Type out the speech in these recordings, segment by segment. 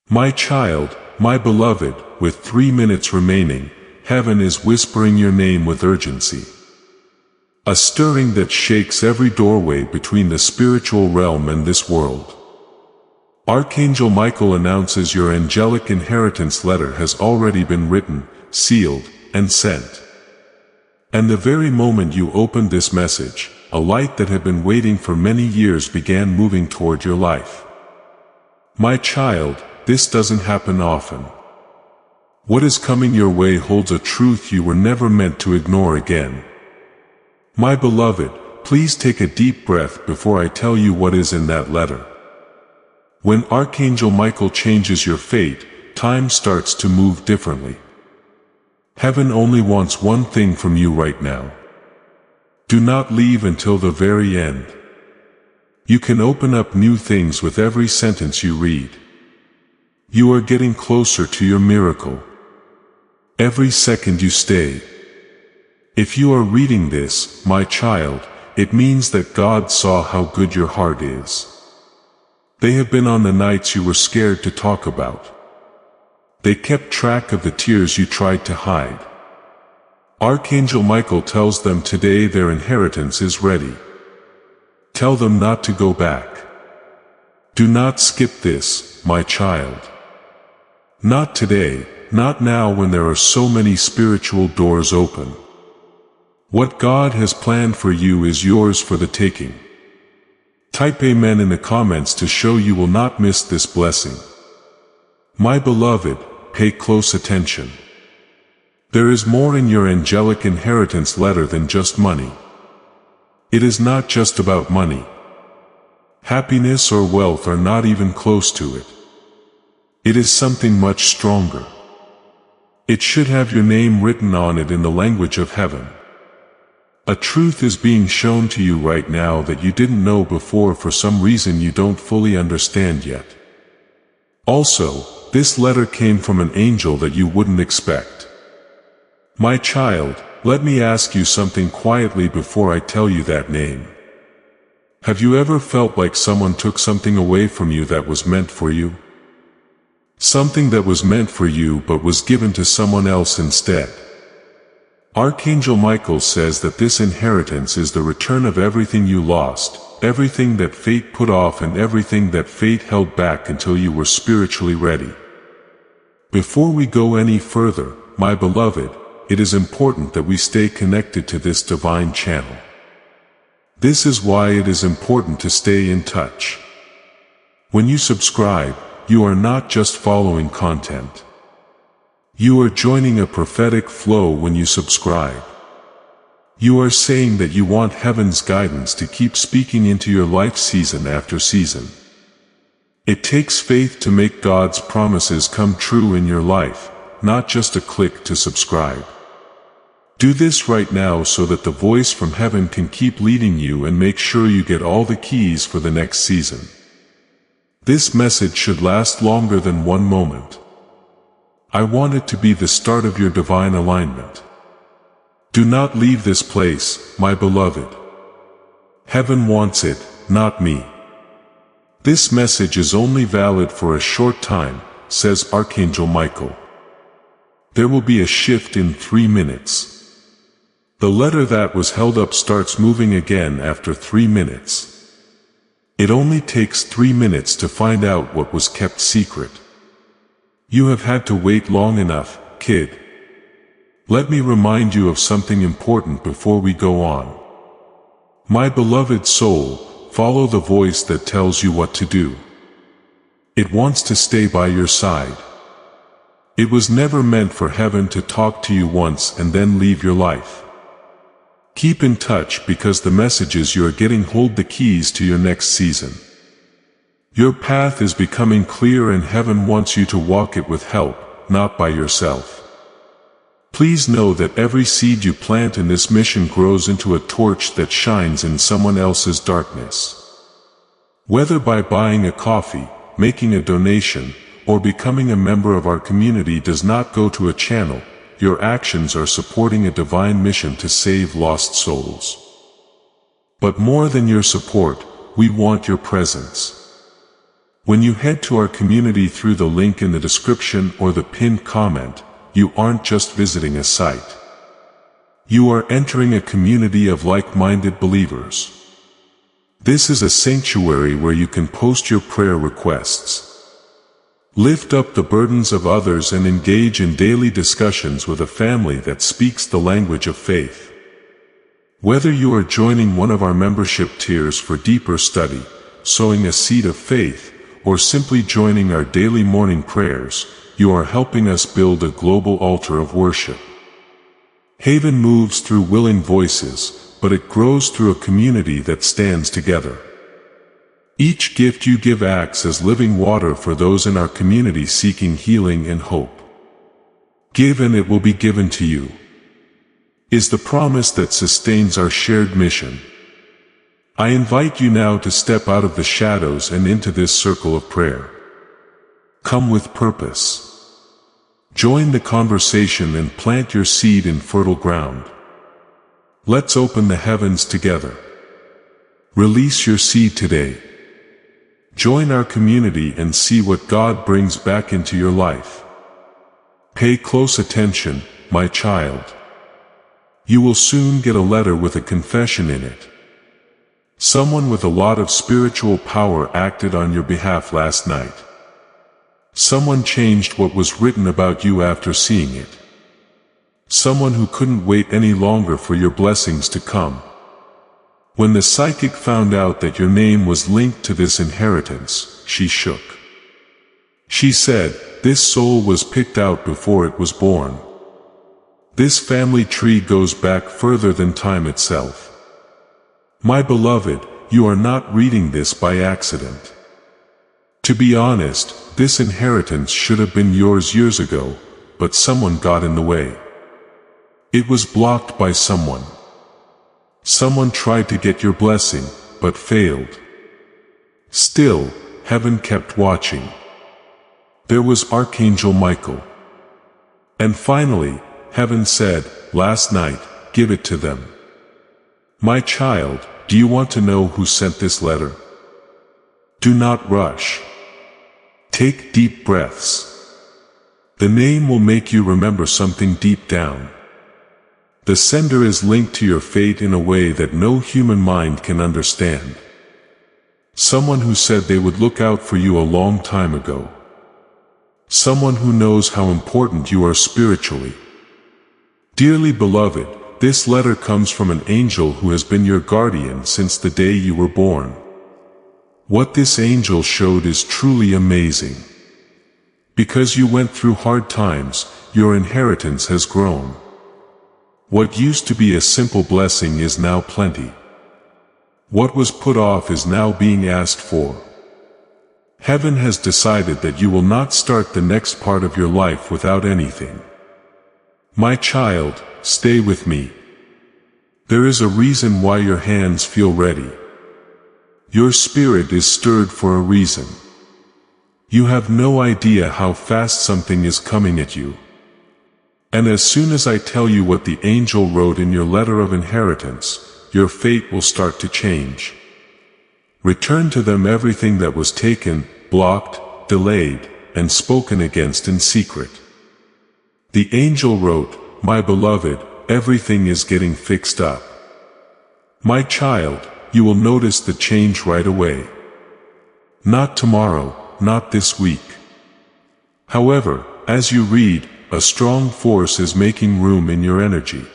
My child, my beloved, with 3 minutes remaining, heaven is whispering your name with urgency. A stirring that shakes every doorway between the spiritual realm and this world. Archangel Michael announces your angelic inheritance letter has already been written, sealed, and sent. And the very moment you opened this message, a light that had been waiting for many years began moving toward your life. My child, this doesn't happen often. What is coming your way holds a truth you were never meant to ignore again. My beloved, please take a deep breath before I tell you what is in that letter. When Archangel Michael changes your fate, time starts to move differently. Heaven only wants one thing from you right now. Do not leave until the very end. You can open up new things with every sentence you read. You are getting closer to your miracle. Every second you stay. If you are reading this, my child, it means that God saw how good your heart is. They have been on the nights you were scared to talk about. They kept track of the tears you tried to hide. Archangel Michael tells them today their inheritance is ready. Tell them not to go back. Do not skip this, my child. Not today, not now when there are so many spiritual doors open. What God has planned for you is yours for the taking. Type Amen in the comments to show you will not miss this blessing. My beloved, pay close attention. There is more in your angelic inheritance letter than just money. It is not just about money. Happiness or wealth are not even close to it. It is something much stronger. It should have your name written on it in the language of heaven. A truth is being shown to you right now that you didn't know before for some reason you don't fully understand yet. Also, this letter came from an angel that you wouldn't expect. My child, let me ask you something quietly before I tell you that name. Have you ever felt like someone took something away from you that was meant for you? Something that was meant for you but was given to someone else instead. Archangel Michael says that this inheritance is the return of everything you lost, everything that fate put off and everything that fate held back until you were spiritually ready. Before we go any further, my beloved, it is important that we stay connected to this divine channel. This is why it is important to stay in touch. When you subscribe, you are not just following content. You are joining a prophetic flow when you subscribe. You are saying that you want heaven's guidance to keep speaking into your life season after season. It takes faith to make God's promises come true in your life, not just a click to subscribe. Do this right now so that the voice from heaven can keep leading you and make sure you get all the keys for the next season. This message should last longer than one moment. I want it to be the start of your divine alignment. Do not leave this place, my beloved. Heaven wants it, not me. This message is only valid for a short time, says Archangel Michael. There will be a shift in 3 minutes. The letter that was held up starts moving again after 3 minutes. It only takes 3 minutes to find out what was kept secret. You have had to wait long enough, kid. Let me remind you of something important before we go on. My beloved soul, follow the voice that tells you what to do. It wants to stay by your side. It was never meant for heaven to talk to you once and then leave your life. Keep in touch because the messages you are getting hold the keys to your next season. Your path is becoming clear and heaven wants you to walk it with help, not by yourself. Please know that every seed you plant in this mission grows into a torch that shines in someone else's darkness. Whether by buying a coffee, making a donation, or becoming a member of our community does not go to a channel, your actions are supporting a divine mission to save lost souls. But more than your support, we want your presence. When you head to our community through the link in the description or the pinned comment, you aren't just visiting a site. You are entering a community of like-minded believers. This is a sanctuary where you can post your prayer requests, lift up the burdens of others, and engage in daily discussions with a family that speaks the language of faith. Whether you are joining one of our membership tiers for deeper study, sowing a seed of faith, or simply joining our daily morning prayers, you are helping us build a global altar of worship. Haven moves through willing voices, but it grows through a community that stands together. Each gift you give acts as living water for those in our community seeking healing and hope. Give and it will be given to you, is the promise that sustains our shared mission. I invite you now to step out of the shadows and into this circle of prayer. Come with purpose. Join the conversation and plant your seed in fertile ground. Let's open the heavens together. Release your seed today. Join our community and see what God brings back into your life. Pay close attention, my child. You will soon get a letter with a confession in it. Someone with a lot of spiritual power acted on your behalf last night. Someone changed what was written about you after seeing it. Someone who couldn't wait any longer for your blessings to come. When the psychic found out that your name was linked to this inheritance, she shook. She said, "This soul was picked out before it was born. This family tree goes back further than time itself." My beloved, you are not reading this by accident. To be honest, this inheritance should have been yours years ago, but someone got in the way. It was blocked by someone. Someone tried to get your blessing, but failed. Still, heaven kept watching. There was Archangel Michael. And finally, heaven said, "Last night, give it to them." My child, do you want to know who sent this letter? Do not rush. Take deep breaths. The name will make you remember something deep down. The sender is linked to your fate in a way that no human mind can understand. Someone who said they would look out for you a long time ago. Someone who knows how important you are spiritually. Dearly beloved, this letter comes from an angel who has been your guardian since the day you were born. What this angel showed is truly amazing. Because you went through hard times, your inheritance has grown. What used to be a simple blessing is now plenty. What was put off is now being asked for. Heaven has decided that you will not start the next part of your life without anything. My child, stay with me. There is a reason why your hands feel ready. Your spirit is stirred for a reason. You have no idea how fast something is coming at you. And as soon as I tell you what the angel wrote in your letter of inheritance, your fate will start to change. Return to them everything that was taken, blocked, delayed, and spoken against in secret. The angel wrote, "My beloved, everything is getting fixed up. My child, you will notice the change right away. Not tomorrow, not this week. However, as you read, a strong force is making room in your energy.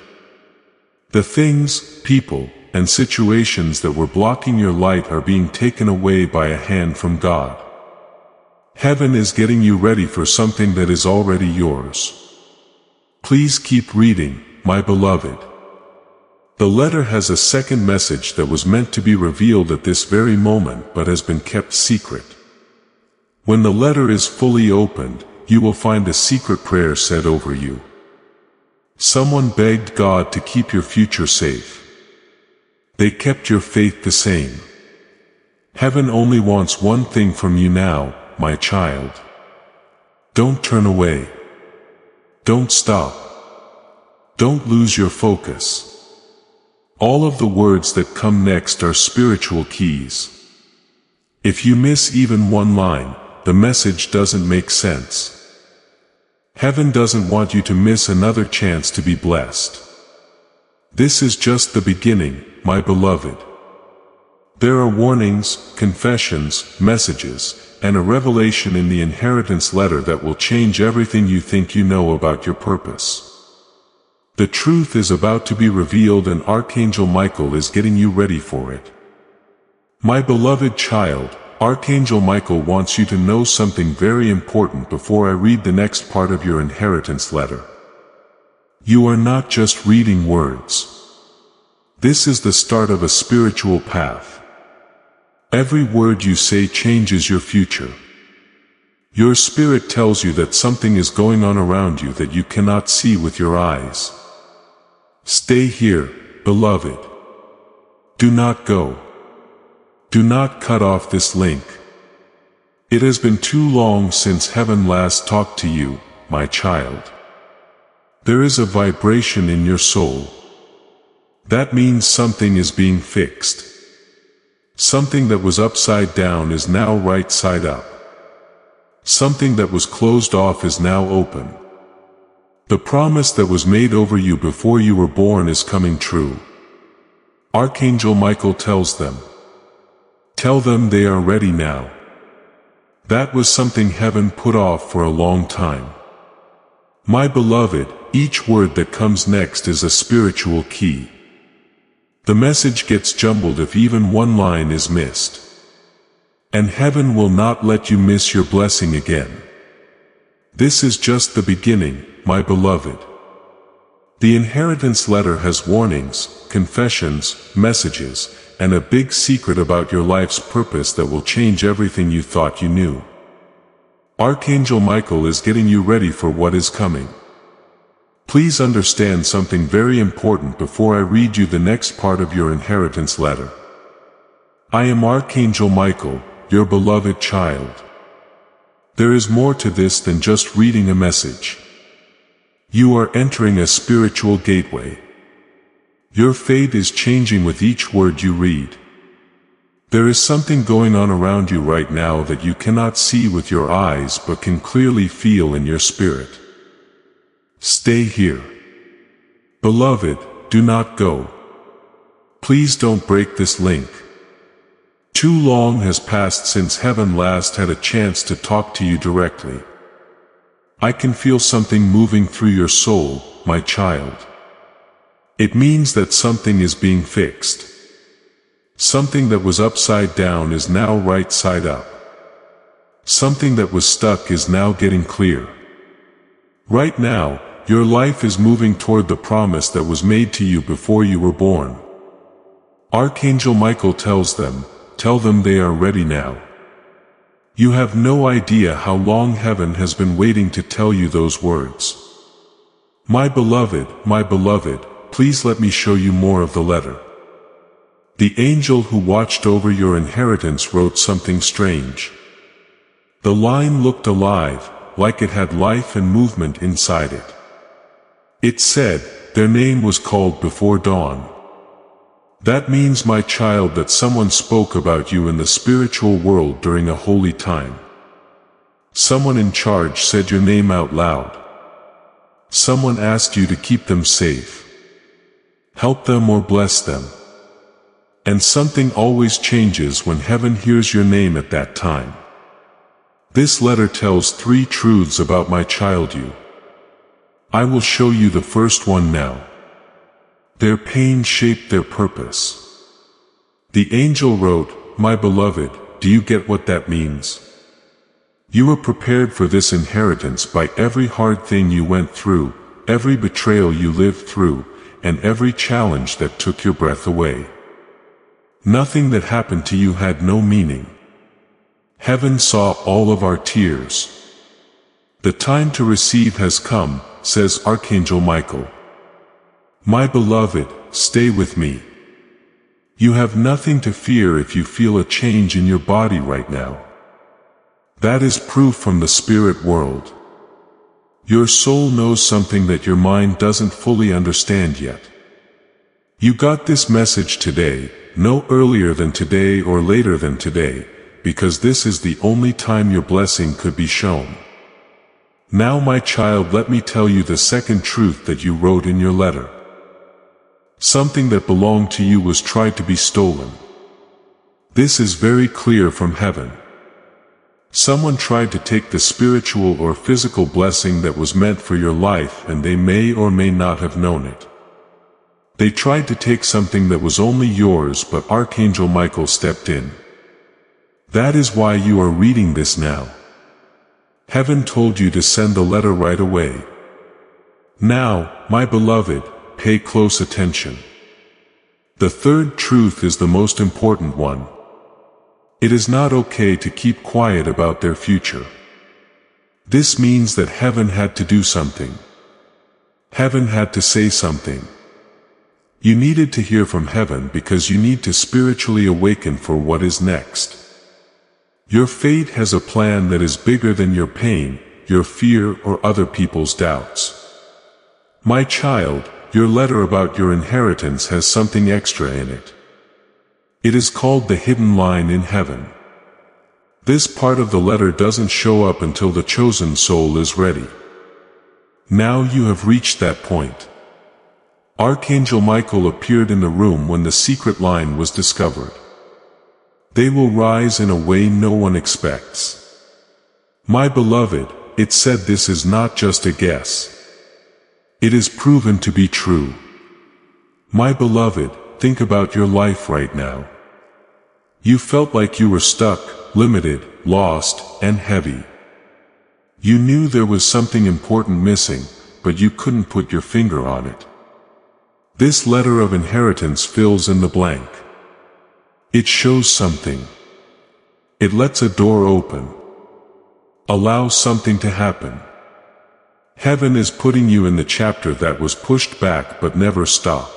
The things, people, and situations that were blocking your light are being taken away by a hand from God. Heaven is getting you ready for something that is already yours. Please keep reading, my beloved." The letter has a second message that was meant to be revealed at this very moment but has been kept secret. When the letter is fully opened, you will find a secret prayer said over you. Someone begged God to keep your future safe. They kept your faith the same. Heaven only wants one thing from you now, my child. Don't turn away. Don't stop. Don't lose your focus. All of the words that come next are spiritual keys. If you miss even one line, the message doesn't make sense. Heaven doesn't want you to miss another chance to be blessed. This is just the beginning, my beloved. There are warnings, confessions, messages, and a revelation in the inheritance letter that will change everything you think you know about your purpose. The truth is about to be revealed, and Archangel Michael is getting you ready for it. My beloved child, Archangel Michael wants you to know something very important before I read the next part of your inheritance letter. You are not just reading words. This is the start of a spiritual path. Every word you say changes your future. Your spirit tells you that something is going on around you that you cannot see with your eyes. Stay here, beloved. Do not go. Do not cut off this link. It has been too long since heaven last talked to you, my child. There is a vibration in your soul. That means something is being fixed. Something that was upside down is now right side up. Something that was closed off is now open. The promise that was made over you before you were born is coming true. Archangel Michael tells them. Tell them they are ready now. That was something heaven put off for a long time. My beloved, each word that comes next is a spiritual key. The message gets jumbled if even one line is missed. And heaven will not let you miss your blessing again. This is just the beginning, my beloved. The inheritance letter has warnings, confessions, messages, and a big secret about your life's purpose that will change everything you thought you knew. Archangel Michael is getting you ready for what is coming. Please understand something very important before I read you the next part of your inheritance letter. I am Archangel Michael, your beloved child. There is more to this than just reading a message. You are entering a spiritual gateway. Your fate is changing with each word you read. There is something going on around you right now that you cannot see with your eyes but can clearly feel in your spirit. Stay here. Beloved, do not go. Please don't break this link. Too long has passed since heaven last had a chance to talk to you directly. I can feel something moving through your soul, my child. It means that something is being fixed. Something that was upside down is now right side up. Something that was stuck is now getting clear. Right now, your life is moving toward the promise that was made to you before you were born. Archangel Michael tells them, tell them they are ready now. You have no idea how long heaven has been waiting to tell you those words. My beloved, please let me show you more of the letter. The angel who watched over your inheritance wrote something strange. The line looked alive, like it had life and movement inside it. It said, their name was called before dawn. That means, my child, that someone spoke about you in the spiritual world during a holy time. Someone in charge said your name out loud. Someone asked you to keep them safe. Help them or bless them. And something always changes when heaven hears your name at that time. This letter tells 3 truths about my child you. I will show you the first one now. Their pain shaped their purpose. The angel wrote, my beloved, do you get what that means? You were prepared for this inheritance by every hard thing you went through, every betrayal you lived through, and every challenge that took your breath away. Nothing that happened to you had no meaning. Heaven saw all of our tears. The time to receive has come, says Archangel Michael. My beloved, stay with me. You have nothing to fear if you feel a change in your body right now. That is proof from the spirit world. Your soul knows something that your mind doesn't fully understand yet. You got this message today, no earlier than today or later than today, because this is the only time your blessing could be shown. Now my child, let me tell you the second truth that you wrote in your letter. Something that belonged to you was tried to be stolen. This is very clear from heaven. Someone tried to take the spiritual or physical blessing that was meant for your life, and they may or may not have known it. They tried to take something that was only yours, but Archangel Michael stepped in. That is why you are reading this now. Heaven told you to send the letter right away. Now, my beloved, pay close attention. The third truth is the most important one. It is not okay to keep quiet about their future. This means that heaven had to do something. Heaven had to say something. You needed to hear from heaven because you need to spiritually awaken for what is next. Your fate has a plan that is bigger than your pain, your fear, or other people's doubts. My child, your letter about your inheritance has something extra in it. It is called the hidden line in heaven. This part of the letter doesn't show up until the chosen soul is ready. Now you have reached that point. Archangel Michael appeared in the room when the secret line was discovered. They will rise in a way no one expects. My beloved, it said this is not just a guess. It is proven to be true. My beloved, think about your life right now. You felt like you were stuck, limited, lost, and heavy. You knew there was something important missing, but you couldn't put your finger on it. This letter of inheritance fills in the blank. It shows something. It lets a door open. Allows something to happen. Heaven is putting you in the chapter that was pushed back but never stopped.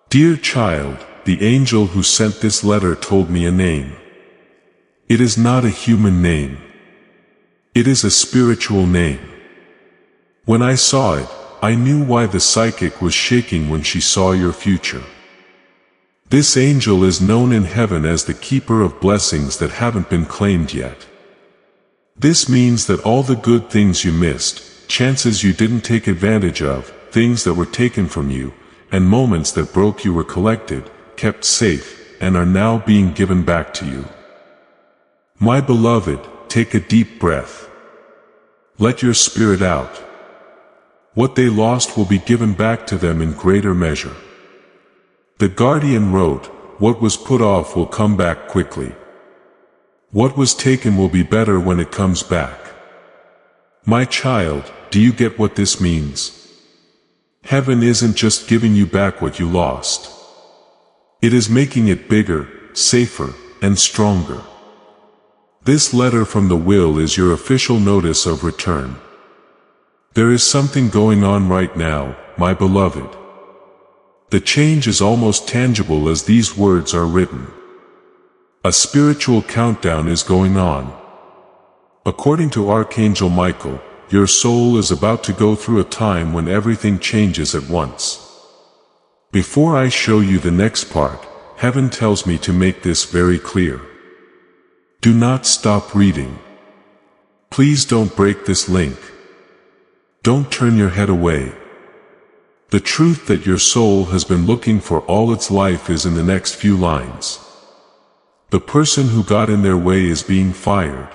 Dear child, the angel who sent this letter told me a name. It is not a human name. It is a spiritual name. When I saw it, I knew why the psychic was shaking when she saw your future. This angel is known in heaven as the keeper of blessings that haven't been claimed yet. This means that all the good things you missed, chances you didn't take advantage of, things that were taken from you, and moments that broke you were collected, kept safe, and are now being given back to you. My beloved, take a deep breath. Let your spirit out. What they lost will be given back to them in greater measure. The guardian wrote, what was put off will come back quickly. What was taken will be better when it comes back. My child, do you get what this means? Heaven isn't just giving you back what you lost. It is making it bigger, safer, and stronger. This letter from the will is your official notice of return. There is something going on right now, my beloved. The change is almost tangible as these words are written. A spiritual countdown is going on. According to Archangel Michael, your soul is about to go through a time when everything changes at once. Before I show you the next part, heaven tells me to make this very clear. Do not stop reading. Please don't break this link. Don't turn your head away. The truth that your soul has been looking for all its life is in the next few lines. The person who got in their way is being fired.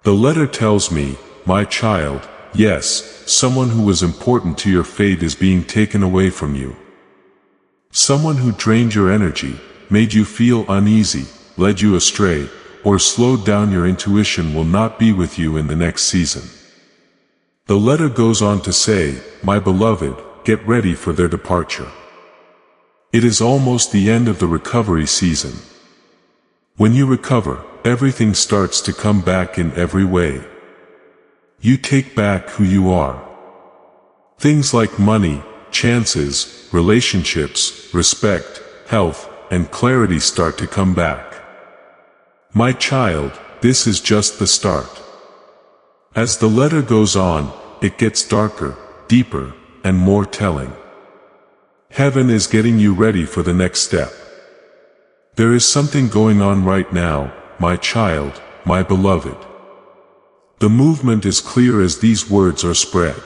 The letter tells me, my child, yes, someone who was important to your fate is being taken away from you. Someone who drained your energy, made you feel uneasy, led you astray, or slowed down your intuition will not be with you in the next season. The letter goes on to say, my beloved, get ready for their departure. It is almost the end of the recovery season. When you recover, everything starts to come back in every way. You take back who you are. Things like money, chances, relationships, respect, health, and clarity start to come back. My child, this is just the start. As the letter goes on, it gets darker, deeper, and more telling. Heaven is getting you ready for the next step. There is something going on right now, my child, my beloved. The movement is clear as these words are spread.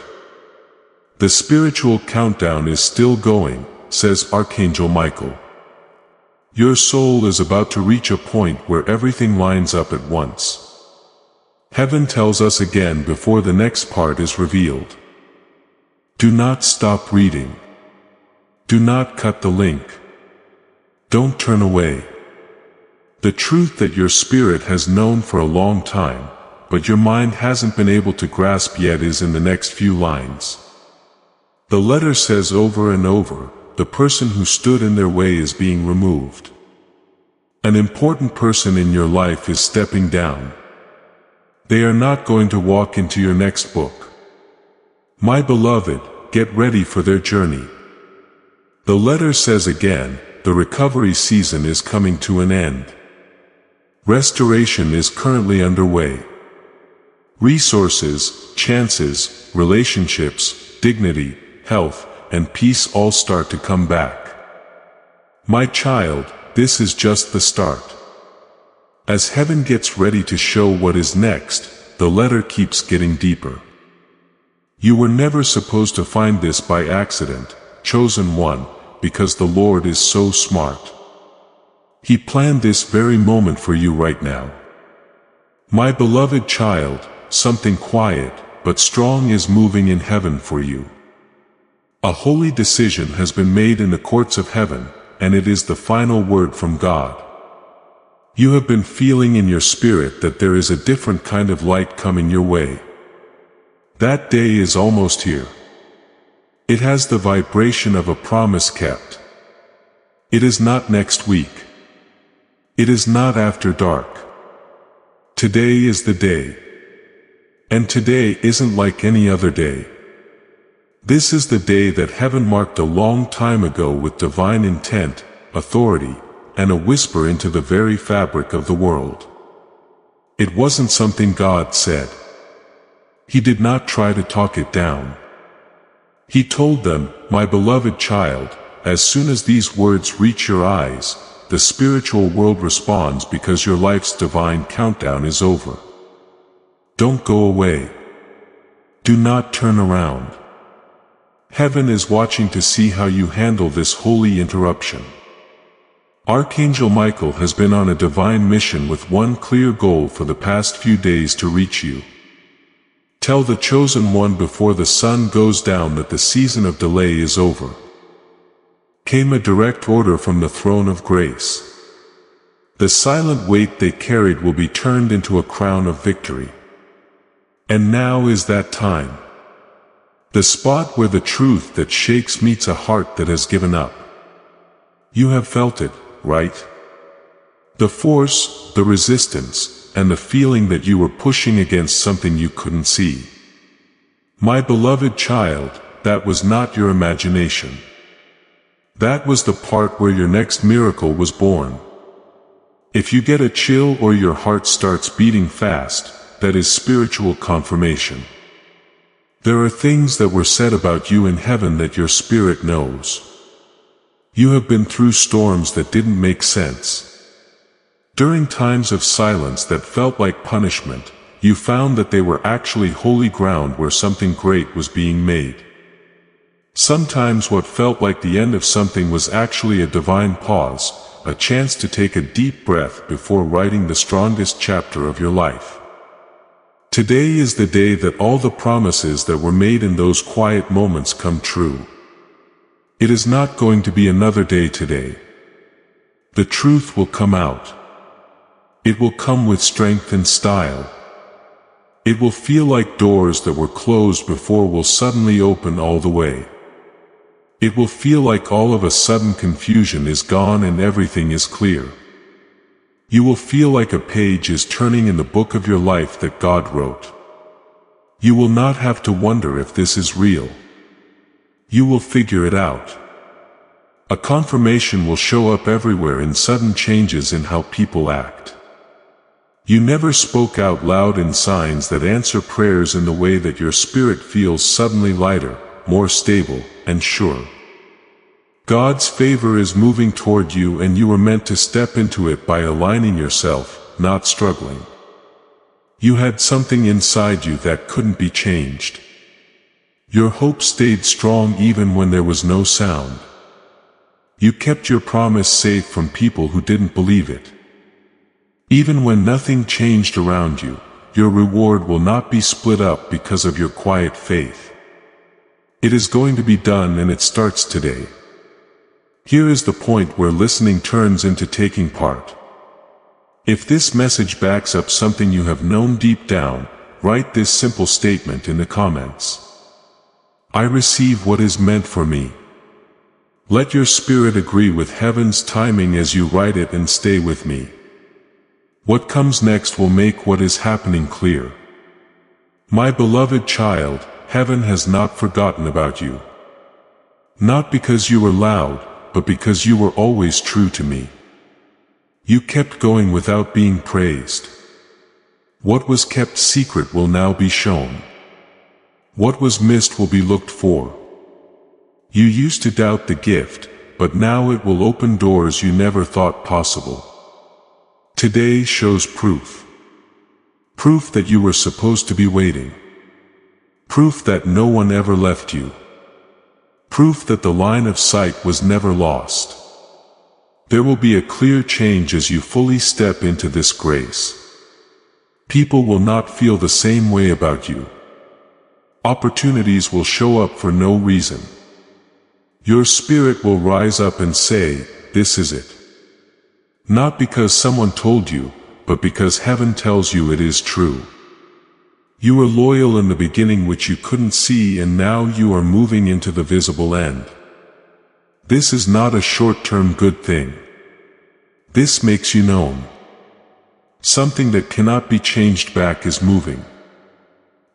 The spiritual countdown is still going, says Archangel Michael. Your soul is about to reach a point where everything lines up at once. Heaven tells us again before the next part is revealed. Do not stop reading. Do not cut the link. Don't turn away. The truth that your spirit has known for a long time, but your mind hasn't been able to grasp yet is in the next few lines. The letter says over and over, the person who stood in their way is being removed. An important person in your life is stepping down. They are not going to walk into your next book. My beloved, get ready for their journey. The letter says again, the recovery season is coming to an end. Restoration is currently underway. Resources, chances, relationships, dignity, health, and peace all start to come back. My child, this is just the start. As heaven gets ready to show what is next, the letter keeps getting deeper. You were never supposed to find this by accident, chosen one, because the Lord is so smart. He planned this very moment for you right now. My beloved child, something quiet, but strong is moving in heaven for you. A holy decision has been made in the courts of heaven, and it is the final word from God. You have been feeling in your spirit that there is a different kind of light coming your way. That day is almost here. It has the vibration of a promise kept. It is not next week. It is not after dark. Today is the day. And today isn't like any other day. This is the day that heaven marked a long time ago with divine intent, authority, and a whisper into the very fabric of the world. It wasn't something God said. He did not try to talk it down. He told them, my beloved child, as soon as these words reach your eyes, the spiritual world responds because your life's divine countdown is over. Don't go away. Do not turn around. Heaven is watching to see how you handle this holy interruption. Archangel Michael has been on a divine mission with one clear goal for the past few days to reach you. Tell the chosen one before the sun goes down that the season of delay is over. Came a direct order from the throne of grace. The silent weight they carried will be turned into a crown of victory. And now is that time. The spot where the truth that shakes meets a heart that has given up. You have felt it, right? The force, the resistance, and the feeling that you were pushing against something you couldn't see. My beloved child, that was not your imagination. That was the part where your next miracle was born. If you get a chill or your heart starts beating fast, that is spiritual confirmation. There are things that were said about you in heaven that your spirit knows. You have been through storms that didn't make sense. During times of silence that felt like punishment, you found that they were actually holy ground where something great was being made. Sometimes what felt like the end of something was actually a divine pause, a chance to take a deep breath before writing the strongest chapter of your life. Today is the day that all the promises that were made in those quiet moments come true. It is not going to be another day today. The truth will come out. It will come with strength and style. It will feel like doors that were closed before will suddenly open all the way. It will feel like all of a sudden confusion is gone and everything is clear. You will feel like a page is turning in the book of your life that God wrote. You will not have to wonder if this is real. You will figure it out. A confirmation will show up everywhere in sudden changes in how people act. You never spoke out loud in signs that answer prayers in the way that your spirit feels suddenly lighter, more stable, and sure. God's favor is moving toward you and you are meant to step into it by aligning yourself, not struggling. You had something inside you that couldn't be changed. Your hope stayed strong even when there was no sound. You kept your promise safe from people who didn't believe it. Even when nothing changed around you, your reward will not be split up because of your quiet faith. It is going to be done, and it starts today. Here is the point where listening turns into taking part. If this message backs up something you have known deep down, write this simple statement in the comments. I receive what is meant for me. Let your spirit agree with heaven's timing as you write it, and stay with me. What comes next will make what is happening clear. My beloved child, heaven has not forgotten about you. Not because you were loud, but because you were always true to me. You kept going without being praised. What was kept secret will now be shown. What was missed will be looked for. You used to doubt the gift, but now it will open doors you never thought possible. Today shows proof. Proof that you were supposed to be waiting. Proof that no one ever left you. Proof that the line of sight was never lost. There will be a clear change as you fully step into this grace. People will not feel the same way about you. Opportunities will show up for no reason. Your spirit will rise up and say, "This is it." Not because someone told you, but because heaven tells you it is true. You were loyal in the beginning, which you couldn't see, and now you are moving into the visible end. This is not a short-term good thing. This makes you known. Something that cannot be changed back is moving.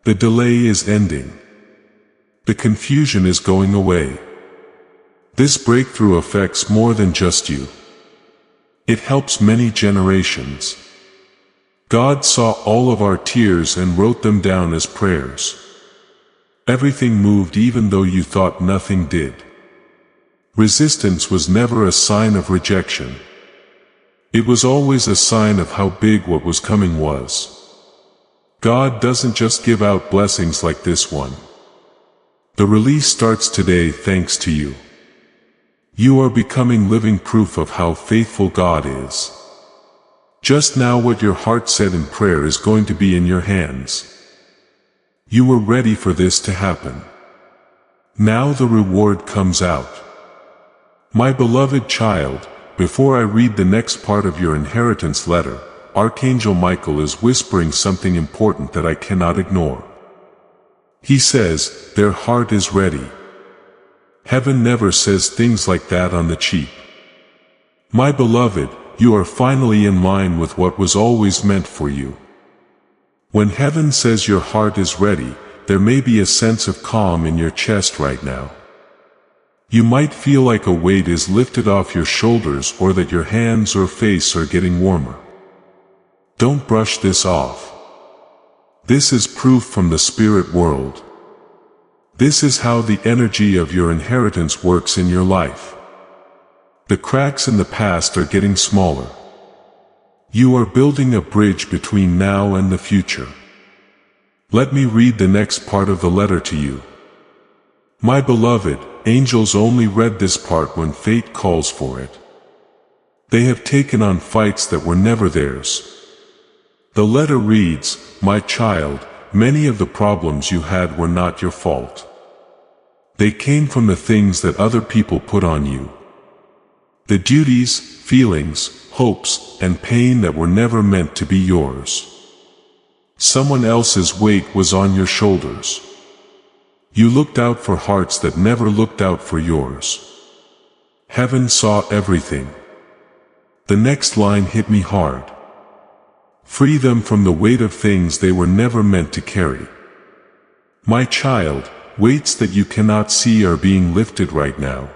The delay is ending. The confusion is going away. This breakthrough affects more than just you. It helps many generations. God saw all of our tears and wrote them down as prayers. Everything moved even though you thought nothing did. Resistance was never a sign of rejection. It was always a sign of how big what was coming was. God doesn't just give out blessings like this one. The release starts today thanks to you. You are becoming living proof of how faithful God is. Just now what your heart said in prayer is going to be in your hands. You were ready for this to happen. Now the reward comes out. My beloved child, before I read the next part of your inheritance letter, Archangel Michael is whispering something important that I cannot ignore. He says, their heart is ready. Heaven never says things like that on the cheap. My beloved, you are finally in line with what was always meant for you. When heaven says your heart is ready, there may be a sense of calm in your chest right now. You might feel like a weight is lifted off your shoulders, or that your hands or face are getting warmer. Don't brush this off. This is proof from the spirit world. This is how the energy of your inheritance works in your life. The cracks in the past are getting smaller. You are building a bridge between now and the future. Let me read the next part of the letter to you. My beloved, angels only read this part when fate calls for it. They have taken on fights that were never theirs. The letter reads, my child, many of the problems you had were not your fault. They came from the things that other people put on you. The duties, feelings, hopes, and pain that were never meant to be yours. Someone else's weight was on your shoulders. You looked out for hearts that never looked out for yours. Heaven saw everything. The next line hit me hard. Free them from the weight of things they were never meant to carry. My child, weights that you cannot see are being lifted right now.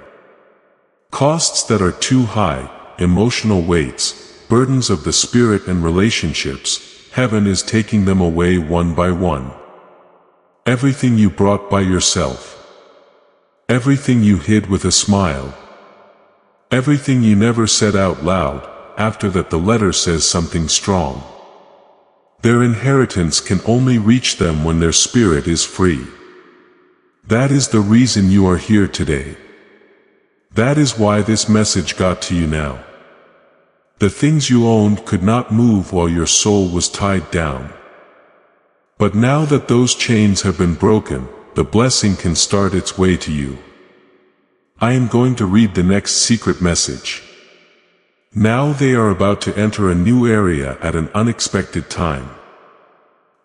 Costs that are too high, emotional weights, burdens of the spirit and relationships, heaven is taking them away one by one. Everything you brought by yourself. Everything you hid with a smile. Everything you never said out loud, after that the letter says something strong. Their inheritance can only reach them when their spirit is free. That is the reason you are here today. That is why this message got to you now. The things you owned could not move while your soul was tied down. But now that those chains have been broken, the blessing can start its way to you. I am going to read the next secret message. Now they are about to enter a new area at an unexpected time.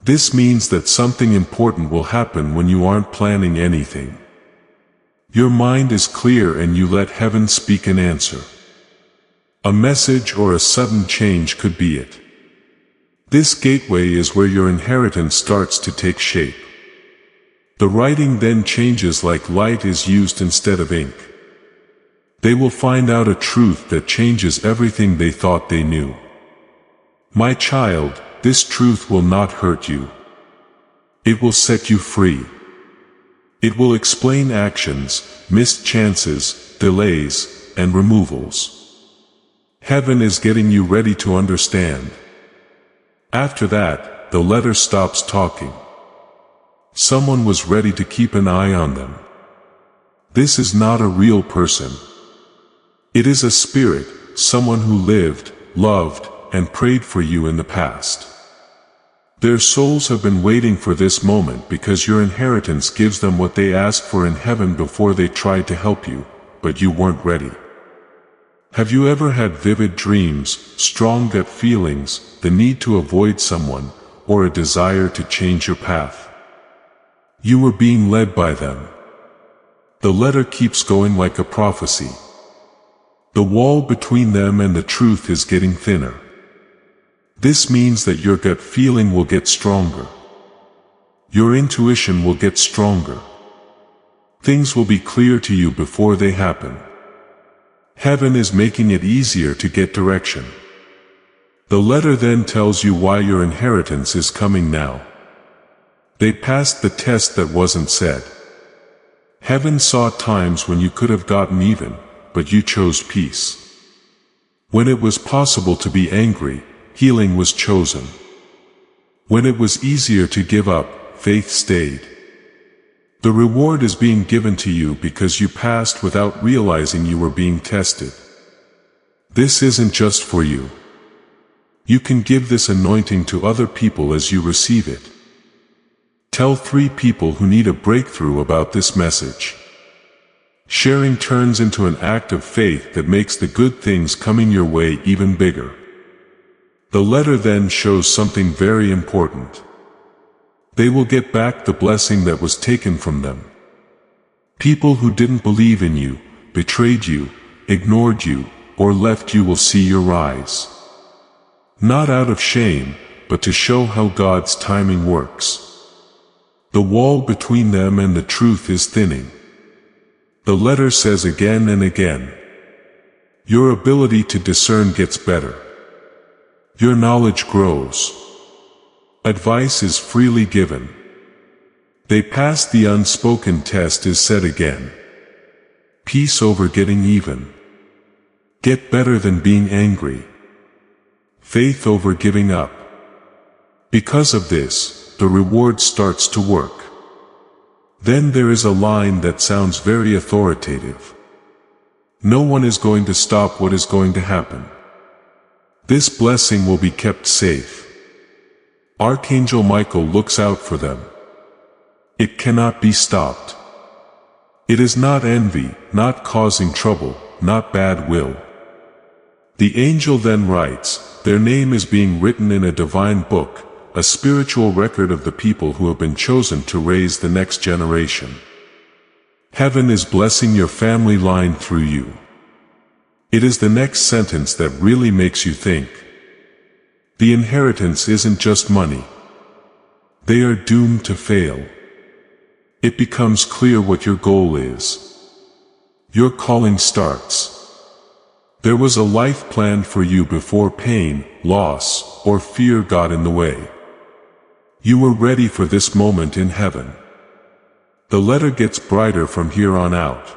This means that something important will happen when you aren't planning anything. Your mind is clear and you let heaven speak an answer. A message or a sudden change could be it. This gateway is where your inheritance starts to take shape. The writing then changes like light is used instead of ink. They will find out a truth that changes everything they thought they knew. My child, this truth will not hurt you. It will set you free. It will explain actions, missed chances, delays, and removals. Heaven is getting you ready to understand. After that, the letter stops talking. Someone was ready to keep an eye on them. This is not a real person. It is a spirit, someone who lived, loved, and prayed for you in the past. Their souls have been waiting for this moment because your inheritance gives them what they asked for in heaven before they tried to help you, but you weren't ready. Have you ever had vivid dreams, strong gut feelings, the need to avoid someone, or a desire to change your path? You were being led by them. The letter keeps going like a prophecy. The wall between them and the truth is getting thinner. This means that your gut feeling will get stronger. Your intuition will get stronger. Things will be clear to you before they happen. Heaven is making it easier to get direction. The letter then tells you why your inheritance is coming now. They passed the test that wasn't said. Heaven saw times when you could have gotten even, but you chose peace. When it was possible to be angry, healing was chosen. When it was easier to give up, faith stayed. The reward is being given to you because you passed without realizing you were being tested. This isn't just for you. You can give this anointing to other people as you receive it. Tell 3 people who need a breakthrough about this message. Sharing turns into an act of faith that makes the good things coming your way even bigger. The letter then shows something very important. They will get back the blessing that was taken from them. People who didn't believe in you, betrayed you, ignored you, or left you will see your rise. Not out of shame, but to show how God's timing works. The wall between them and the truth is thinning. The letter says again and again. Your ability to discern gets better. Your knowledge grows. Advice is freely given. They passed the unspoken test is said again. Peace over getting even. Get better than being angry. Faith over giving up. Because of this, the reward starts to work. Then there is a line that sounds very authoritative. No one is going to stop what is going to happen. This blessing will be kept safe. Archangel Michael looks out for them. It cannot be stopped. It is not envy, not causing trouble, not bad will. The angel then writes, their name is being written in a divine book, a spiritual record of the people who have been chosen to raise the next generation. Heaven is blessing your family line through you. It is the next sentence that really makes you think. The inheritance isn't just money. They are doomed to fail. It becomes clear what your goal is. Your calling starts. There was a life planned for you before pain, loss, or fear got in the way. You were ready for this moment in heaven. The letter gets brighter from here on out.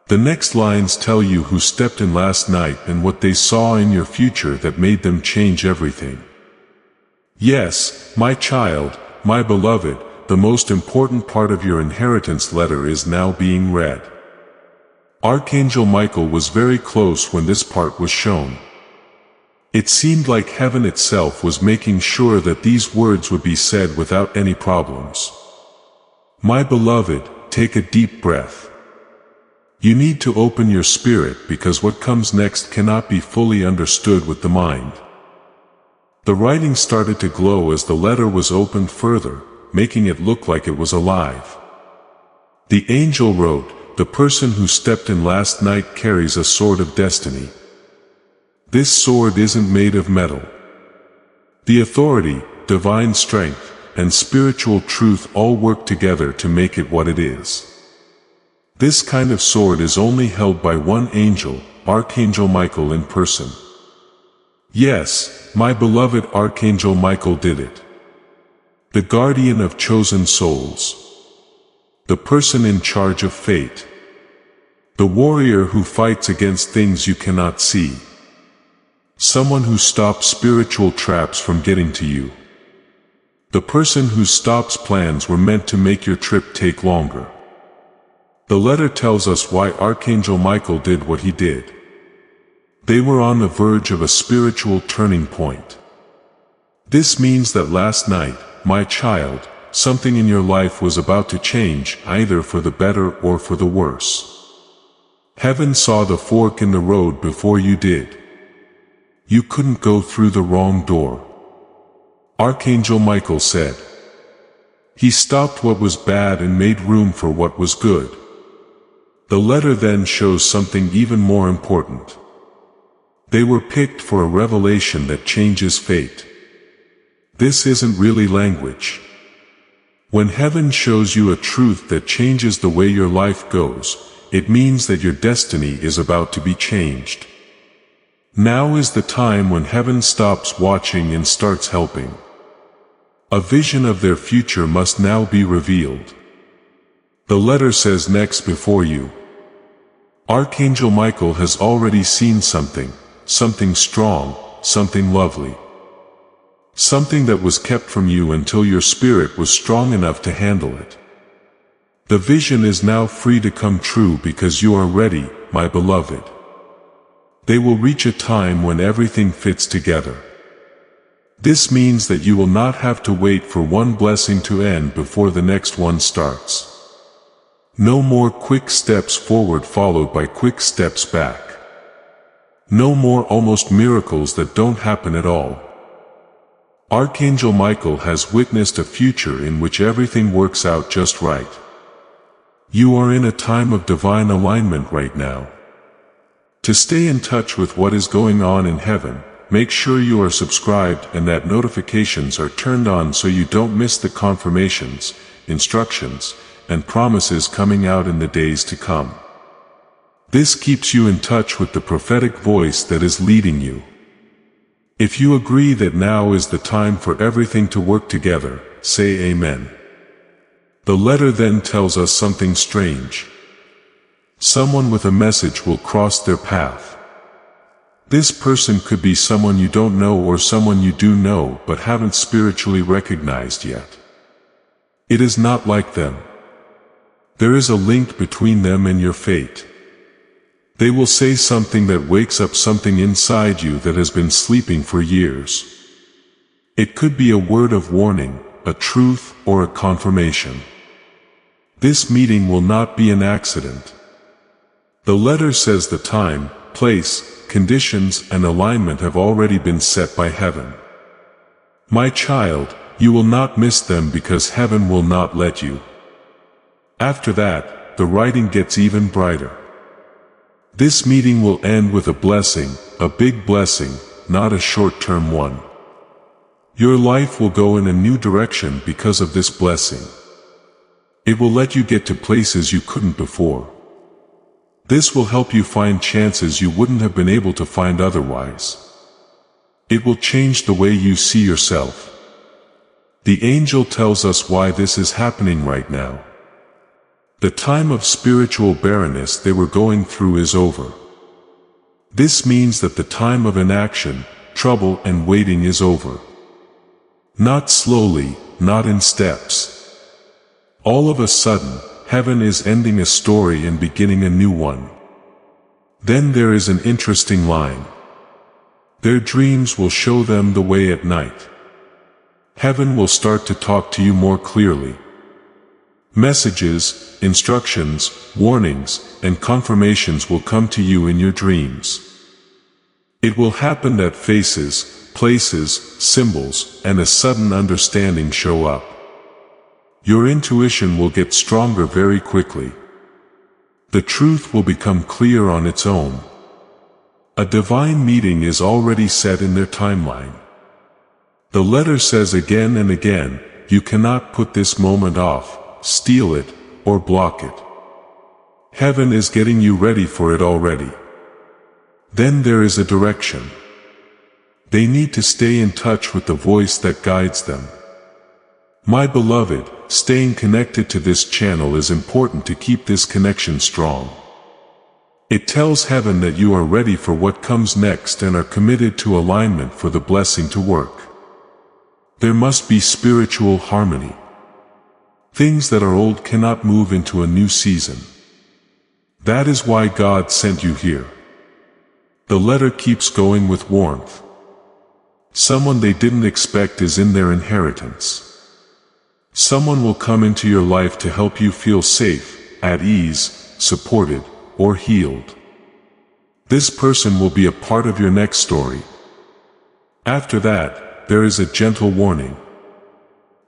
The next lines tell you who stepped in last night and what they saw in your future that made them change everything. Yes, my child, my beloved, the most important part of your inheritance letter is now being read. Archangel Michael was very close when this part was shown. It seemed like heaven itself was making sure that these words would be said without any problems. My beloved, take a deep breath. You need to open your spirit because what comes next cannot be fully understood with the mind. The writing started to glow as the letter was opened further, making it look like it was alive. The angel wrote, "The person who stepped in last night carries a sword of destiny. This sword isn't made of metal. The authority, divine strength, and spiritual truth all work together to make it what it is. This kind of sword is only held by one angel, Archangel Michael in person. Yes, my beloved Archangel Michael did it. The guardian of chosen souls. The person in charge of fate. The warrior who fights against things you cannot see. Someone who stops spiritual traps from getting to you. The person who stops plans were meant to make your trip take longer." The letter tells us why Archangel Michael did what he did. They were on the verge of a spiritual turning point. This means that last night, my child, something in your life was about to change, either for the better or for the worse. Heaven saw the fork in the road before you did. You couldn't go through the wrong door. Archangel Michael said. He stopped what was bad and made room for what was good. The letter then shows something even more important. They were picked for a revelation that changes fate. This isn't really language. When heaven shows you a truth that changes the way your life goes, it means that your destiny is about to be changed. Now is the time when heaven stops watching and starts helping. A vision of their future must now be revealed. The letter says next before you. Archangel Michael has already seen something strong, something lovely. Something that was kept from you until your spirit was strong enough to handle it. The vision is now free to come true because you are ready, my beloved. They will reach a time when everything fits together. This means that you will not have to wait for one blessing to end before the next one starts. No more quick steps forward followed by quick steps back. No more almost miracles that don't happen at all. Archangel Michael has witnessed a future in which everything works out just right. You are in a time of divine alignment right now. To stay in touch with what is going on in heaven, make sure you are subscribed and that notifications are turned on so you don't miss the confirmations, instructions, and promises coming out in the days to come. This keeps you in touch with the prophetic voice that is leading you. If you agree that now is the time for everything to work together, say Amen. The letter then tells us something strange. Someone with a message will cross their path. This person could be someone you don't know or someone you do know but haven't spiritually recognized yet. It is not like them. There is a link between them and your fate. They will say something that wakes up something inside you that has been sleeping for years. It could be a word of warning, a truth, or a confirmation. This meeting will not be an accident. The letter says the time, place, conditions, and alignment have already been set by heaven. My child, you will not miss them because heaven will not let you. After that, the writing gets even brighter. This meeting will end with a blessing, a big blessing, not a short-term one. Your life will go in a new direction because of this blessing. It will let you get to places you couldn't before. This will help you find chances you wouldn't have been able to find otherwise. It will change the way you see yourself. The angel tells us why this is happening right now. The time of spiritual barrenness they were going through is over. This means that the time of inaction, trouble and waiting is over. Not slowly, not in steps. All of a sudden, heaven is ending a story and beginning a new one. Then there is an interesting line. Their dreams will show them the way at night. Heaven will start to talk to you more clearly. Messages, instructions, warnings, and confirmations will come to you in your dreams. It will happen that faces, places, symbols, and a sudden understanding show up. Your intuition will get stronger very quickly. The truth will become clear on its own. A divine meeting is already set in their timeline. The letter says again and again, you cannot put this moment off, steal it, or block it. Heaven is getting you ready for it already. Then there is a direction. They need to stay in touch with the voice that guides them. My beloved, staying connected to this channel is important to keep this connection strong. It tells heaven that you are ready for what comes next and are committed to alignment for the blessing to work. There must be spiritual harmony. Things that are old cannot move into a new season. That is why God sent you here. The letter keeps going with warmth. Someone they didn't expect is in their inheritance. Someone will come into your life to help you feel safe, at ease, supported, or healed. This person will be a part of your next story. After that, there is a gentle warning.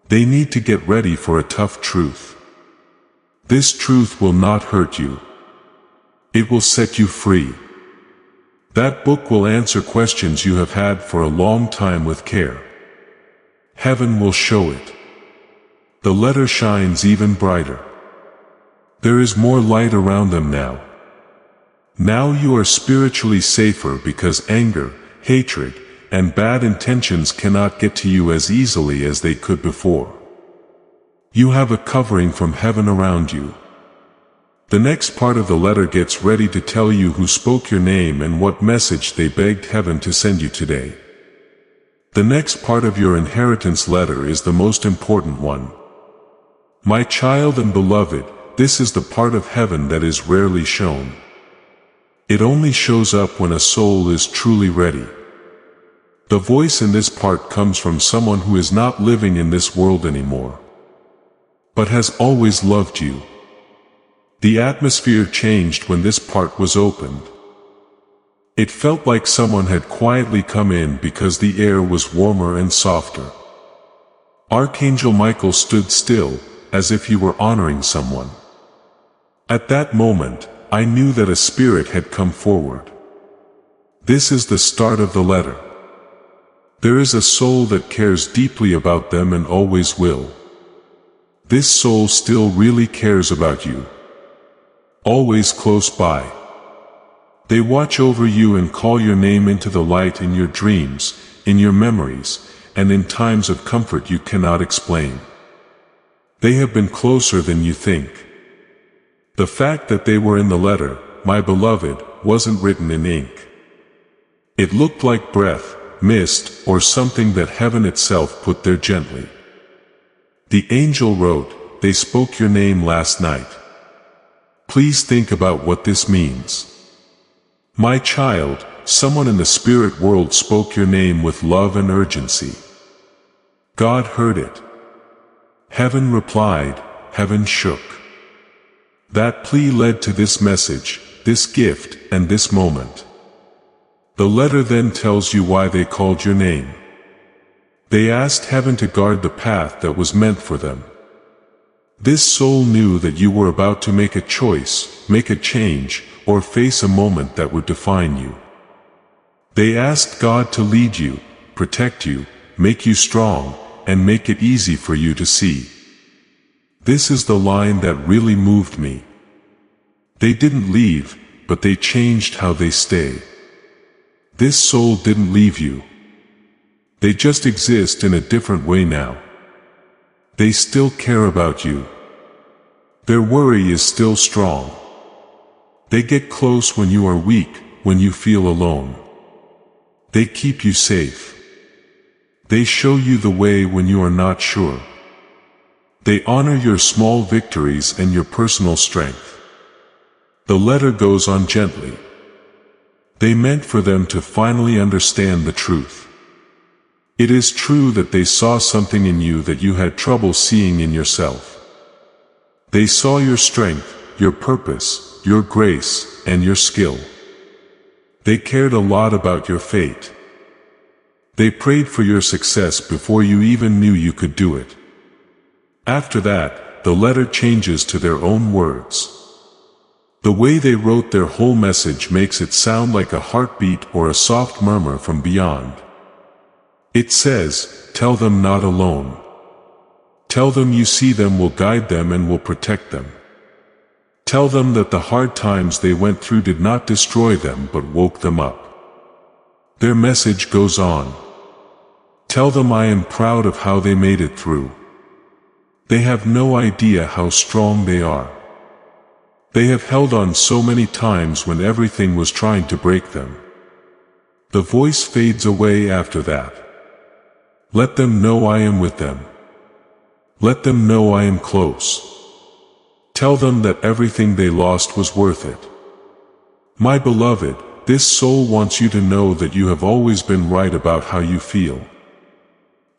They need to get ready for a tough truth. This truth will not hurt you. It will set you free. That book will answer questions you have had for a long time with care. Heaven will show it. The letter shines even brighter. There is more light around them now. Now you are spiritually safer because anger, hatred, and bad intentions cannot get to you as easily as they could before. You have a covering from heaven around you. The next part of the letter gets ready to tell you who spoke your name and what message they begged heaven to send you today. The next part of your inheritance letter is the most important one. My child and beloved, this is the part of heaven that is rarely shown. It only shows up when a soul is truly ready. The voice in this part comes from someone who is not living in this world anymore, but has always loved you. The atmosphere changed when this part was opened. It felt like someone had quietly come in because the air was warmer and softer. Archangel Michael stood still, as if he were honoring someone. At that moment, I knew that a spirit had come forward. This is the start of the letter. There is a soul that cares deeply about them and always will. This soul still really cares about you. Always close by. They watch over you and call your name into the light in your dreams, in your memories, and in times of comfort you cannot explain. They have been closer than you think. The fact that they were in the letter, my beloved, wasn't written in ink. It looked like breath, mist, or something that heaven itself put there gently. The angel wrote, "They spoke your name last night." Please think about what this means. My child, someone in the spirit world spoke your name with love and urgency. God heard it. Heaven replied, heaven shook. That plea led to this message, this gift, and this moment. The letter then tells you why they called your name. They asked heaven to guard the path that was meant for them. This soul knew that you were about to make a choice, make a change, or face a moment that would define you. They asked God to lead you, protect you, make you strong, and make it easy for you to see. This is the line that really moved me. They didn't leave, but they changed how they stay. This soul didn't leave you. They just exist in a different way now. They still care about you. Their worry is still strong. They get close when you are weak, when you feel alone. They keep you safe. They show you the way when you are not sure. They honor your small victories and your personal strength. The letter goes on gently. They meant for them to finally understand the truth. It is true that they saw something in you that you had trouble seeing in yourself. They saw your strength, your purpose, your grace, and your skill. They cared a lot about your fate. They prayed for your success before you even knew you could do it. After that, the letter changes to their own words. The way they wrote their whole message makes it sound like a heartbeat or a soft murmur from beyond. It says, "Tell them not alone. Tell them you see them, will guide them, and will protect them. Tell them that the hard times they went through did not destroy them but woke them up." Their message goes on. Tell them I am proud of how they made it through. They have no idea how strong they are. They have held on so many times when everything was trying to break them. The voice fades away after that. Let them know I am with them. Let them know I am close. Tell them that everything they lost was worth it. My beloved, this soul wants you to know that you have always been right about how you feel.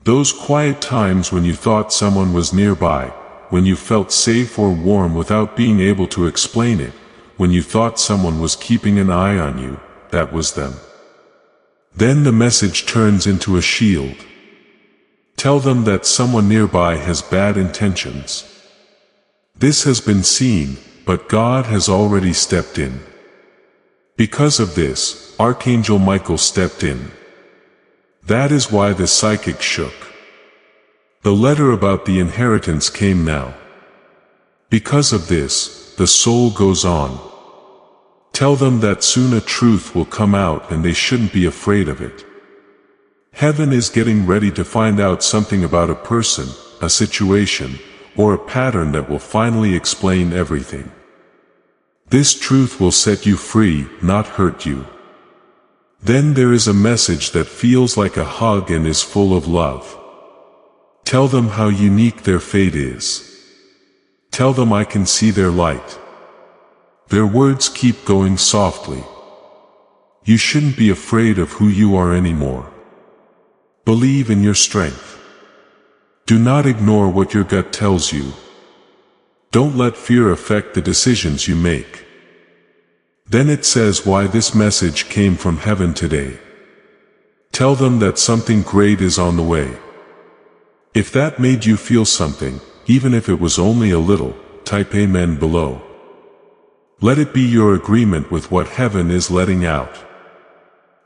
Those quiet times when you thought someone was nearby, when you felt safe or warm without being able to explain it, when you thought someone was keeping an eye on you, that was them. Then the message turns into a shield. Tell them that someone nearby has bad intentions. This has been seen, but God has already stepped in. Because of this, Archangel Michael stepped in. That is why the psychic shook. The letter about the inheritance came now. Because of this, the soul goes on. Tell them that soon a truth will come out and they shouldn't be afraid of it. Heaven is getting ready to find out something about a person, a situation, or a pattern that will finally explain everything. This truth will set you free, not hurt you. Then there is a message that feels like a hug and is full of love. Tell them how unique their fate is. Tell them I can see their light. Their words keep going softly. You shouldn't be afraid of who you are anymore. Believe in your strength. Do not ignore what your gut tells you. Don't let fear affect the decisions you make. Then it says why this message came from heaven today. Tell them that something great is on the way. If that made you feel something, even if it was only a little, type Amen below. Let it be your agreement with what heaven is letting out.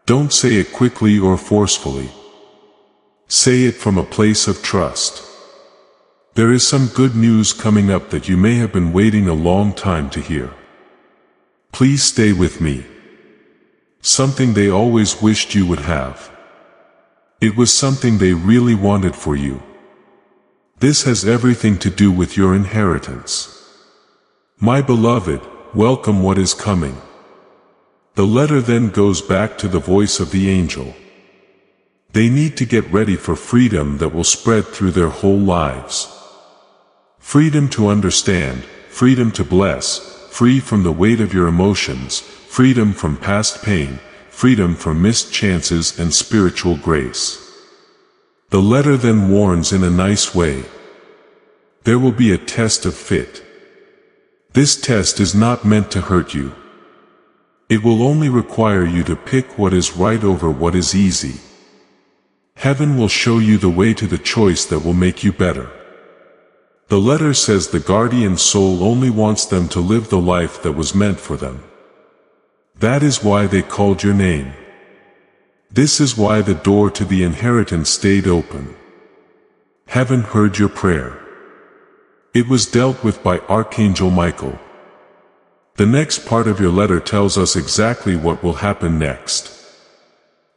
Don't say it quickly or forcefully. Say it from a place of trust. There is some good news coming up that you may have been waiting a long time to hear. Please stay with me. Something they always wished you would have. It was something they really wanted for you. This has everything to do with your inheritance. My beloved, welcome what is coming. The letter then goes back to the voice of the angel. They need to get ready for freedom that will spread through their whole lives. Freedom to understand, freedom to bless, free from the weight of your emotions, freedom from past pain, freedom from missed chances and spiritual grace. The letter then warns in a nice way. There will be a test of fit. This test is not meant to hurt you. It will only require you to pick what is right over what is easy. Heaven will show you the way to the choice that will make you better. The letter says the guardian soul only wants them to live the life that was meant for them. That is why they called your name. This is why the door to the inheritance stayed open. Heaven heard your prayer. It was dealt with by Archangel Michael. The next part of your letter tells us exactly what will happen next.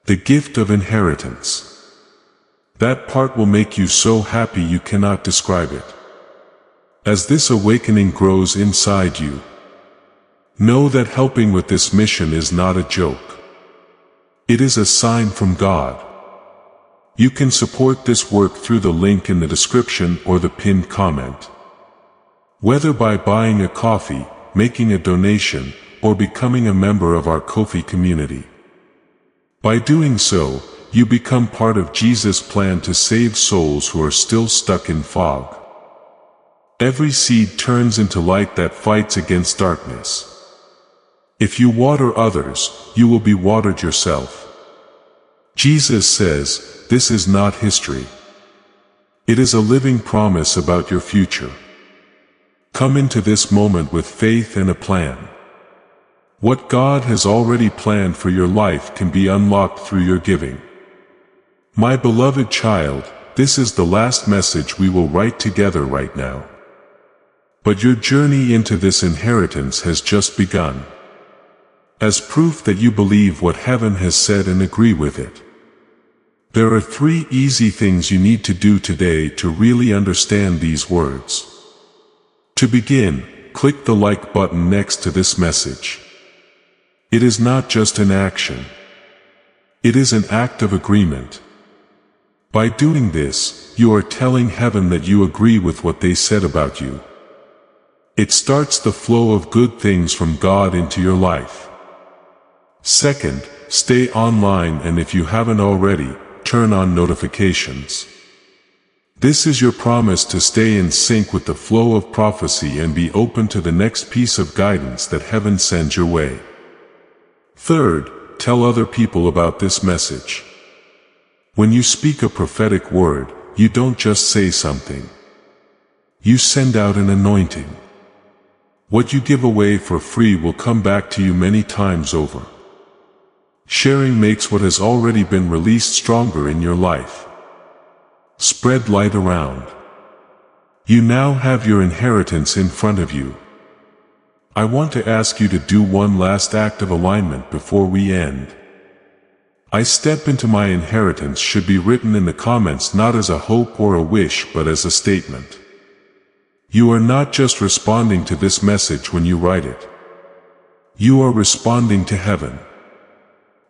The gift of inheritance. That part will make you so happy you cannot describe it. As this awakening grows inside you, know that helping with this mission is not a joke. It is a sign from God. You can support this work through the link in the description or the pinned comment. Whether by buying a coffee, making a donation, or becoming a member of our Ko-fi community. By doing so, you become part of Jesus' plan to save souls who are still stuck in fog. Every seed turns into light that fights against darkness. If you water others, you will be watered yourself. Jesus says, this is not history. It is a living promise about your future. Come into this moment with faith and a plan. What God has already planned for your life can be unlocked through your giving. My beloved child, this is the last message we will write together right now. But your journey into this inheritance has just begun. As proof that you believe what heaven has said and agree with it. There are 3 easy things you need to do today to really understand these words. To begin, click the like button next to this message. It is not just an action. It is an act of agreement. By doing this, you are telling heaven that you agree with what they said about you. It starts the flow of good things from God into your life. Second, stay online, and if you haven't already, turn on notifications. This is your promise to stay in sync with the flow of prophecy and be open to the next piece of guidance that heaven sends your way. Third, tell other people about this message. When you speak a prophetic word, you don't just say something. You send out an anointing. What you give away for free will come back to you many times over. Sharing makes what has already been released stronger in your life. Spread light around. You now have your inheritance in front of you. I want to ask you to do one last act of alignment before we end. I step into my inheritance should be written in the comments not as a hope or a wish but as a statement. You are not just responding to this message when you write it. You are responding to heaven.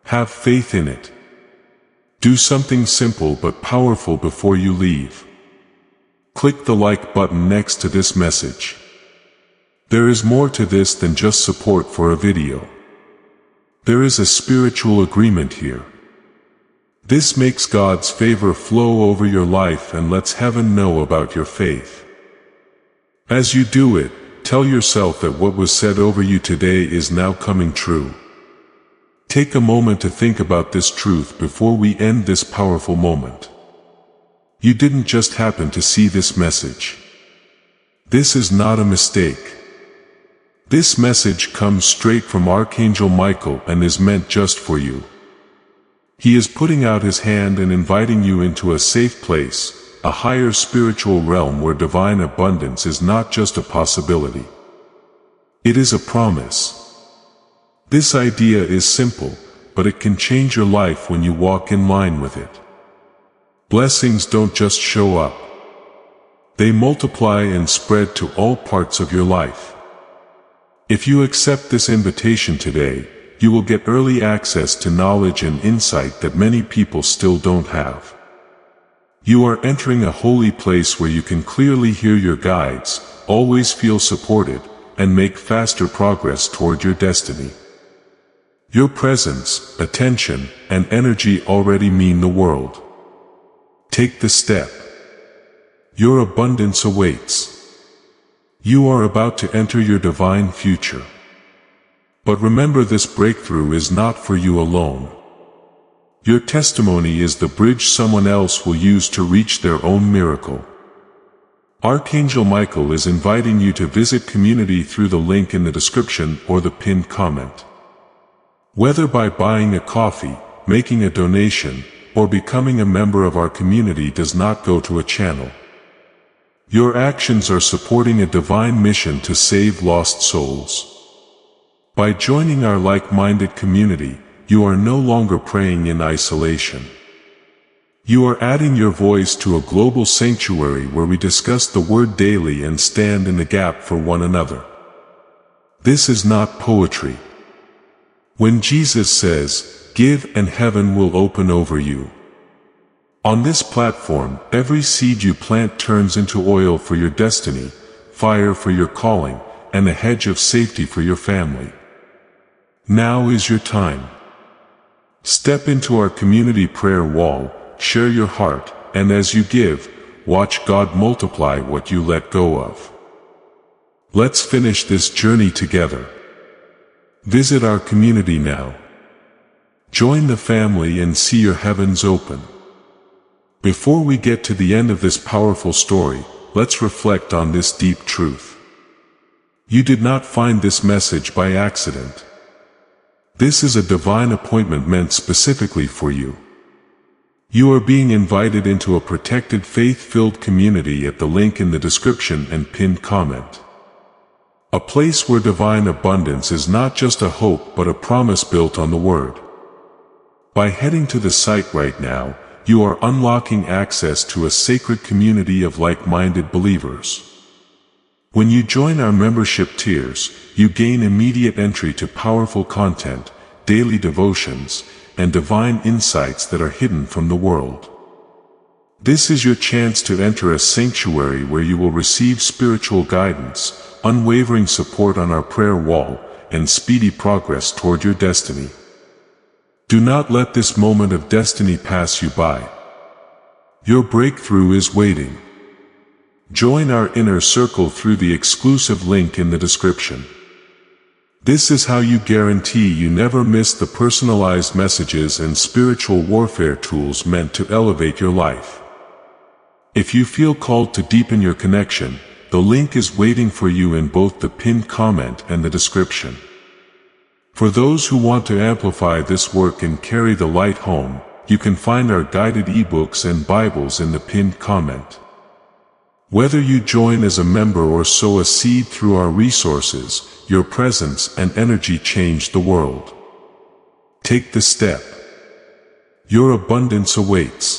Have faith in it. Do something simple but powerful before you leave. Click the like button next to this message. There is more to this than just support for a video. There is a spiritual agreement here. This makes God's favor flow over your life and lets heaven know about your faith. As you do it, tell yourself that what was said over you today is now coming true. Take a moment to think about this truth before we end this powerful moment. You didn't just happen to see this message. This is not a mistake. This message comes straight from Archangel Michael and is meant just for you. He is putting out his hand and inviting you into a safe place, a higher spiritual realm where divine abundance is not just a possibility. It is a promise. This idea is simple, but it can change your life when you walk in line with it. Blessings don't just show up. They multiply and spread to all parts of your life. If you accept this invitation today, you will get early access to knowledge and insight that many people still don't have. You are entering a holy place where you can clearly hear your guides, always feel supported, and make faster progress toward your destiny. Your presence, attention, and energy already mean the world. Take the step. Your abundance awaits. You are about to enter your divine future. But remember, this breakthrough is not for you alone. Your testimony is the bridge someone else will use to reach their own miracle. Archangel Michael is inviting you to visit community through the link in the description or the pinned comment. Whether by buying a coffee, making a donation, or becoming a member of our community does not go to a channel. Your actions are supporting a divine mission to save lost souls. By joining our like-minded community, you are no longer praying in isolation. You are adding your voice to a global sanctuary where we discuss the Word daily and stand in the gap for one another. This is not poetry. When Jesus says, "Give and heaven will open over you." On this platform, every seed you plant turns into oil for your destiny, fire for your calling, and a hedge of safety for your family. Now is your time. Step into our community prayer wall, share your heart, and as you give, watch God multiply what you let go of. Let's finish this journey together. Visit our community now. Join the family and see your heavens open. Before we get to the end of this powerful story, let's reflect on this deep truth. You did not find this message by accident. This is a divine appointment meant specifically for you. You are being invited into a protected faith-filled community at the link in the description and pinned comment. A place where divine abundance is not just a hope but a promise built on the Word. By heading to the site right now, you are unlocking access to a sacred community of like-minded believers. When you join our membership tiers, you gain immediate entry to powerful content, daily devotions, and divine insights that are hidden from the world. This is your chance to enter a sanctuary where you will receive spiritual guidance, unwavering support on our prayer wall, and speedy progress toward your destiny. Do not let this moment of destiny pass you by. Your breakthrough is waiting. Join our inner circle through the exclusive link in the description. This is how you guarantee you never miss the personalized messages and spiritual warfare tools meant to elevate your life. If you feel called to deepen your connection, the link is waiting for you in both the pinned comment and the description. For those who want to amplify this work and carry the light home, you can find our guided ebooks and Bibles in the pinned comment. Whether you join as a member or sow a seed through our resources, your presence and energy change the world. Take the step. Your abundance awaits.